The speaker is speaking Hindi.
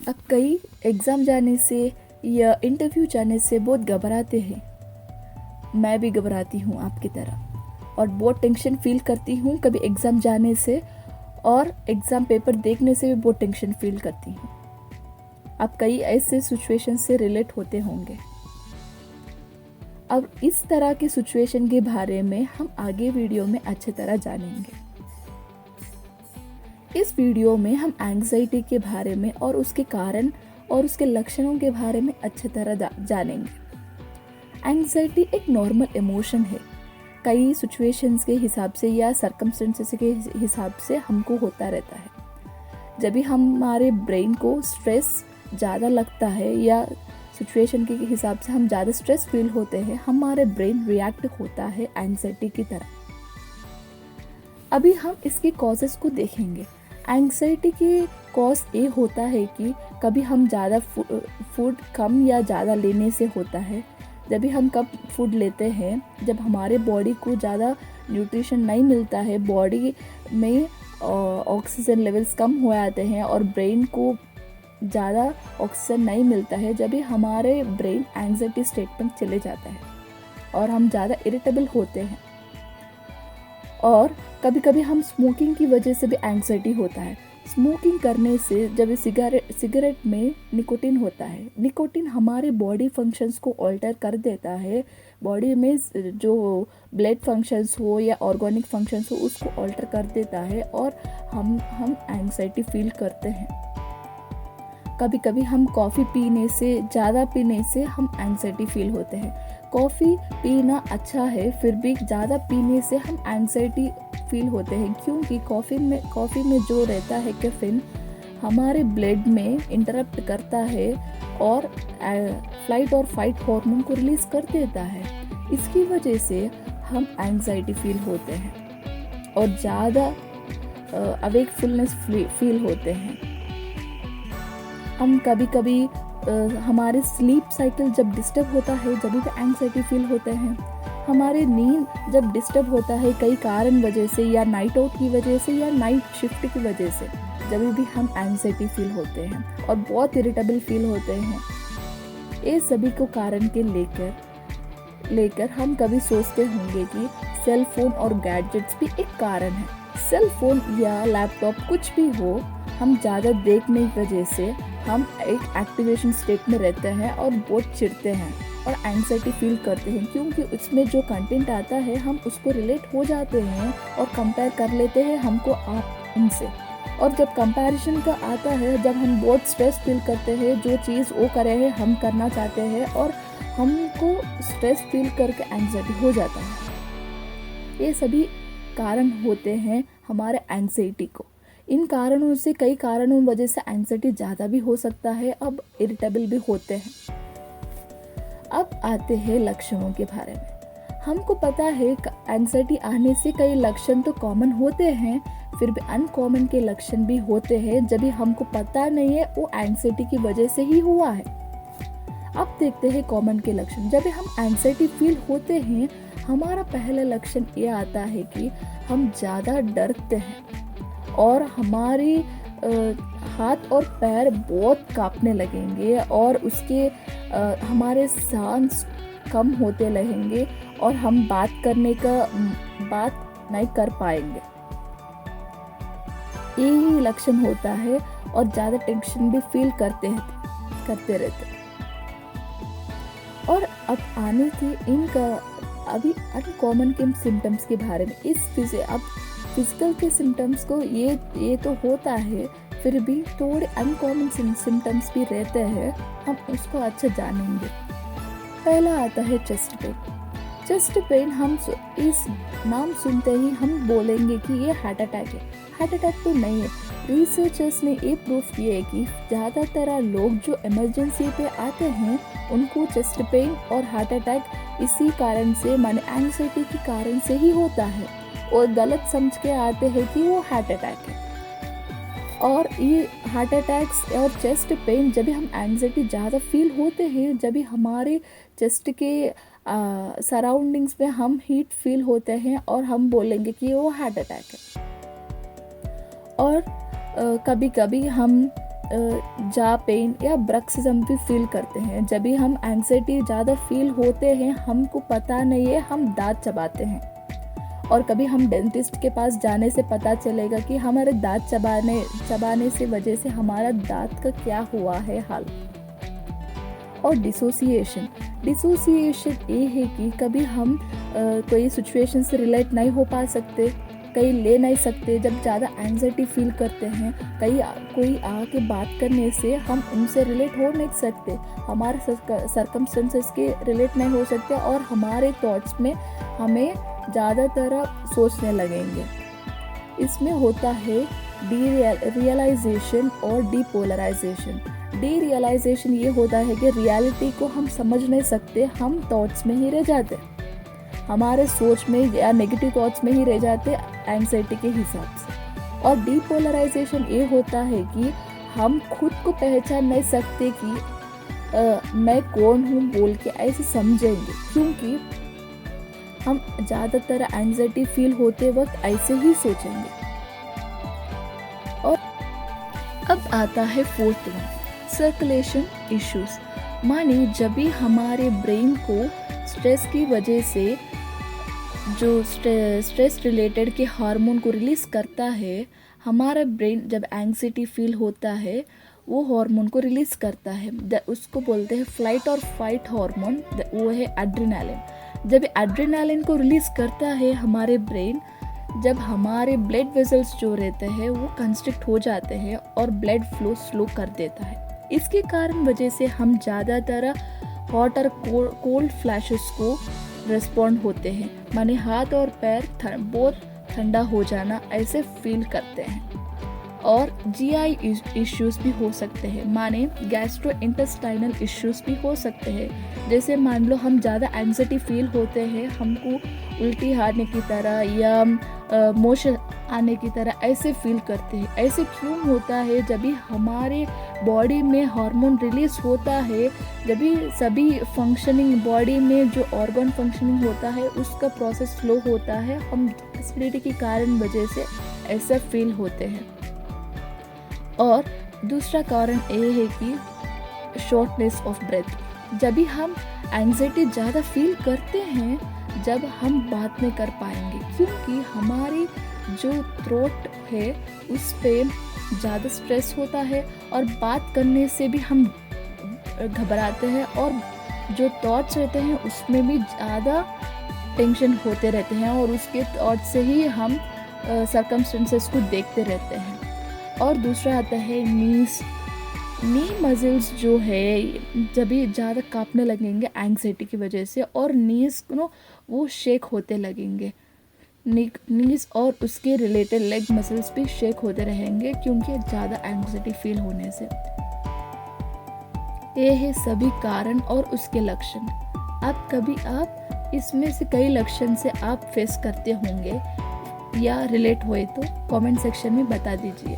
अब कई एग्ज़ाम जाने से या इंटरव्यू जाने से बहुत घबराते हैं। मैं भी घबराती हूँ आपकी तरह, और बहुत टेंशन फील करती हूँ कभी एग्ज़ाम जाने से, और एग्ज़ाम पेपर देखने से भी बहुत टेंशन फील करती हूँ। आप कई ऐसे सिचुएशन से रिलेट होते होंगे। अब इस तरह की सिचुएशन के बारे में हम आगे वीडियो में अच्छी तरह जानेंगे। इस वीडियो में हम एंग्जाइटी के बारे में और उसके कारण और उसके लक्षणों के बारे में अच्छी तरह जानेंगे। एंग्जाइटी एक नॉर्मल इमोशन है। कई सिचुएशंस के हिसाब से या सर्कमस्टेंसेस के हिसाब से हमको होता रहता है। जब भी हमारे ब्रेन को स्ट्रेस ज़्यादा लगता है या सिचुएशन के हिसाब से हम ज़्यादा स्ट्रेस फील होते हैं, हमारे ब्रेन रिएक्ट होता है एंग्जाइटी की तरह। अभी हम इसके कॉजेस को देखेंगे। एंग्जाइटी की कॉज ये होता है कि कभी हम ज़्यादा फूड कम या ज़्यादा लेने से होता है। जब भी हम कम फूड लेते हैं, जब हमारे बॉडी को ज़्यादा न्यूट्रिशन नहीं मिलता है, बॉडी में ऑक्सीजन लेवल्स कम हो जाते हैं और ब्रेन को ज़्यादा ऑक्सीजन नहीं मिलता है, जब भी हमारे ब्रेन एंग्जाइटी स्टेट में चले जाता है और हम ज़्यादा इरिटेबल होते हैं। और कभी कभी हम स्मोकिंग की वजह से भी एंग्जाइटी होता है। स्मोकिंग करने से जब सिगरेट में निकोटिन होता है, निकोटिन हमारे बॉडी फंक्शंस को ऑल्टर कर देता है। बॉडी में जो ब्लड फंक्शंस हो या ऑर्गेनिक फंक्शंस हो उसको ऑल्टर कर देता है और हम एंग्जाइटी फील करते हैं। कभी कभी हम कॉफ़ी ज़्यादा पीने से हम एंग्जाइटी फील होते हैं। कॉफ़ी पीना अच्छा है, फिर भी ज़्यादा पीने से हम एंग्जाइटी फील होते हैं, क्योंकि कॉफ़ी में जो रहता है कैफीन हमारे ब्लड में इंटरप्ट करता है और फ्लाइट और फाइट हार्मोन को रिलीज़ कर देता है। इसकी वजह से हम एंग्जाइटी फील होते हैं और ज़्यादा अवेकफुलनेस फील होते हैं। हम कभी कभी हमारे स्लीप साइकिल जब डिस्टर्ब होता है, जब भी एंग्जाइटी फील होते हैं। हमारे नींद जब डिस्टर्ब होता है कई कारण वजह से, या नाइट आउट की वजह से या नाइट शिफ्ट की वजह से, जब भी हम एंग्जाइटी फील होते हैं और बहुत इरिटेबल फील होते हैं। ये सभी को कारण के लेकर हम कभी सोचते होंगे कि सेल फोन और गैजेट्स भी एक कारण है। सेल फोन या लैपटॉप कुछ भी हो, हम ज़्यादा देखने की वजह से हम एक एक्टिवेशन स्टेट में रहते हैं और बहुत चिढ़ते हैं और एंग्जाइटी फील करते हैं, क्योंकि उसमें जो कंटेंट आता है हम उसको रिलेट हो जाते हैं और कंपेयर कर लेते हैं हमको आप उनसे। और जब कंपैरिजन का आता है, जब हम बहुत स्ट्रेस फील करते हैं, जो चीज़ वो करे हैं हम करना चाहते हैं और हमको स्ट्रेस फील करके एंग्जाइटी हो जाता है। ये सभी कारण होते हैं हमारे एंग्जाइटी को। इन कारणों से, कई कारणों वजह से एंग्जाइटी ज़्यादा भी हो सकता है, अब इरिटेबल भी होते हैं। अब आते हैं लक्षणों के बारे में। हमको पता है एंग्जाइटी आने से कई लक्षण तो कॉमन होते हैं, फिर भी अनकॉमन के लक्षण भी होते हैं जब भी हमको पता नहीं है वो एंग्जाइटी की वजह से ही हुआ है। अब देखते हैं कॉमन के लक्षण। जब भी हम एंग्जाइटी फील होते हैं, हमारा पहला लक्षण ये आता है कि हम ज़्यादा डरते हैं और हमारी हाथ और पैर बहुत कांपने लगेंगे और हमारे सांस कम होते रहेंगे और हम बात नहीं कर पाएंगे। यही लक्षण होता है और ज़्यादा टेंशन भी फील करते रहते हैं। और अब आने थे इनका अभी अनकॉमन के सिम्टम्स के बारे में। अब फिजिकल के सिम्टम्स को ये तो होता है, फिर भी थोड़े अनकॉमन सिम्टम्स भी रहते हैं, हम उसको अच्छा जानेंगे। पहला आता है चेस्ट पेन। चेस्ट पेन, हम इस नाम सुनते ही हम बोलेंगे कि ये हार्ट अटैक है। हार्ट अटैक तो नहीं है। रिसर्चर्स ने ये प्रूफ किया है कि ज़्यादातर लोग जो इमरजेंसी पे आते हैं उनको चेस्ट पेन और हार्ट अटैक इसी कारण से, माने एंग्जाइटी के कारण से ही होता है, और गलत समझ के आते हैं कि वो हार्ट अटैक है। और ये हार्ट अटैक्स और चेस्ट पेन जब भी हम एंग्जाइटी ज़्यादा फील होते हैं, जब भी हमारे चेस्ट के सराउंडिंग्स में हम हीट फील होते हैं और हम बोलेंगे कि वो हार्ट अटैक है। और कभी कभी हम जा पेन या ब्रक्सिज्म भी फील करते हैं। जब भी हम एंग्जाइटी ज़्यादा फील होते हैं, हमको पता नहीं है, हम दांत चबाते हैं। और कभी हम डेंटिस्ट के पास जाने से पता चलेगा कि हमारे दांत चबाने से वजह से हमारा दांत का क्या हुआ है हाल। और डिसोसिएशन ये है कि कभी हम कोई सिचुएशन से रिलेट नहीं हो पा सकते, कहीं ले नहीं सकते। जब ज़्यादा एंग्जाइटी फील करते हैं, कोई आके बात करने से हम उनसे रिलेट हो नहीं सकते, हमारे सर्कमस्टेंसेस के रिलेट नहीं हो सकते, और हमारे थॉट्स में हमें ज़्यादातर सोचने लगेंगे। इसमें होता है डीरियलाइजेशन और डीपोलराइजेशन। डीरियलाइजेशन ये होता है कि रियलिटी को हम समझ नहीं सकते, हम थॉट्स में ही रह जाते, हमारे सोच में या नेगेटिव थॉट्स में ही रह जाते एंग्जाइटी के हिसाब से। और डीपोलराइजेशन ये होता है कि हम खुद को पहचान नहीं सकते कि मैं कौन हूँ बोल के ऐसे समझेंगे, क्योंकि हम ज़्यादातर एंग्जाइटी फील होते वक्त ऐसे ही सोचेंगे। और अब आता है फोर्थ वन, सर्कुलेशन इश्यूज। माने जब भी हमारे ब्रेन को स्ट्रेस की वजह से जो स्ट्रेस रिलेटेड के हार्मोन को रिलीज़ करता है, हमारा ब्रेन जब एंग्जाइटी फील होता है वो हार्मोन को रिलीज़ करता है, उसको बोलते हैं फ्लाइट और फाइट हार्मोन, वो है एड्रेनालिन। जब एड्रेनालिन को रिलीज़ करता है हमारे ब्रेन, जब हमारे ब्लड वेसल्स जो रहते हैं वो कंस्ट्रिक्ट हो जाते हैं और ब्लड फ्लो स्लो कर देता है। इसके कारण वजह से हम ज़्यादातर हॉट और कोल्ड फ्लैशेस को रिस्पॉन्ड होते हैं, माने हाथ और पैर बहुत ठंडा हो जाना ऐसे फील करते हैं। और जीआई इश्यूज भी हो सकते हैं, माने गैस्ट्रो इंटेस्टाइनल इश्यूज भी हो सकते हैं। जैसे मान लो हम ज़्यादा एंग्जाइटी फील होते हैं, हमको उल्टी आने की तरह या मोशन आने की तरह ऐसे फील करते हैं। ऐसे क्यों होता है? जब भी हमारे बॉडी में हार्मोन रिलीज होता है, जब भी सभी फंक्शनिंग बॉडी में जो ऑर्गन फंक्शनिंग होता है उसका प्रोसेस स्लो होता है, हम एसिडिटी के कारण वजह से ऐसा फील होते हैं। और दूसरा कारण ये है कि शॉर्टनेस ऑफ ब्रेथ। जब भी हम एंग्जाइटी ज़्यादा फील करते हैं, जब हम बात नहीं कर पाएंगे, क्योंकि हमारी जो थ्रोट है उस पर ज़्यादा स्ट्रेस होता है और बात करने से भी हम घबराते हैं, और जो थॉट्स रहते हैं उसमें भी ज़्यादा टेंशन होते रहते हैं, और उसके थॉट से ही हम सर्कमस्टेंसेस को देखते रहते हैं। और दूसरा आता है नी मसल्स जो है, जब भी ज़्यादा कांपने लगेंगे एंग्जाइटी की वजह से, और नीज वो शेक होते लगेंगे, नीज और उसके रिलेटेड लेग मसल्स भी शेक होते रहेंगे, क्योंकि ज़्यादा एंग्जाइटी फील होने से। ये है सभी कारण और उसके लक्षण। आप इसमें से कई लक्षण से आप फेस करते होंगे या रिलेट हुए तो कमेंट सेक्शन में बता दीजिए।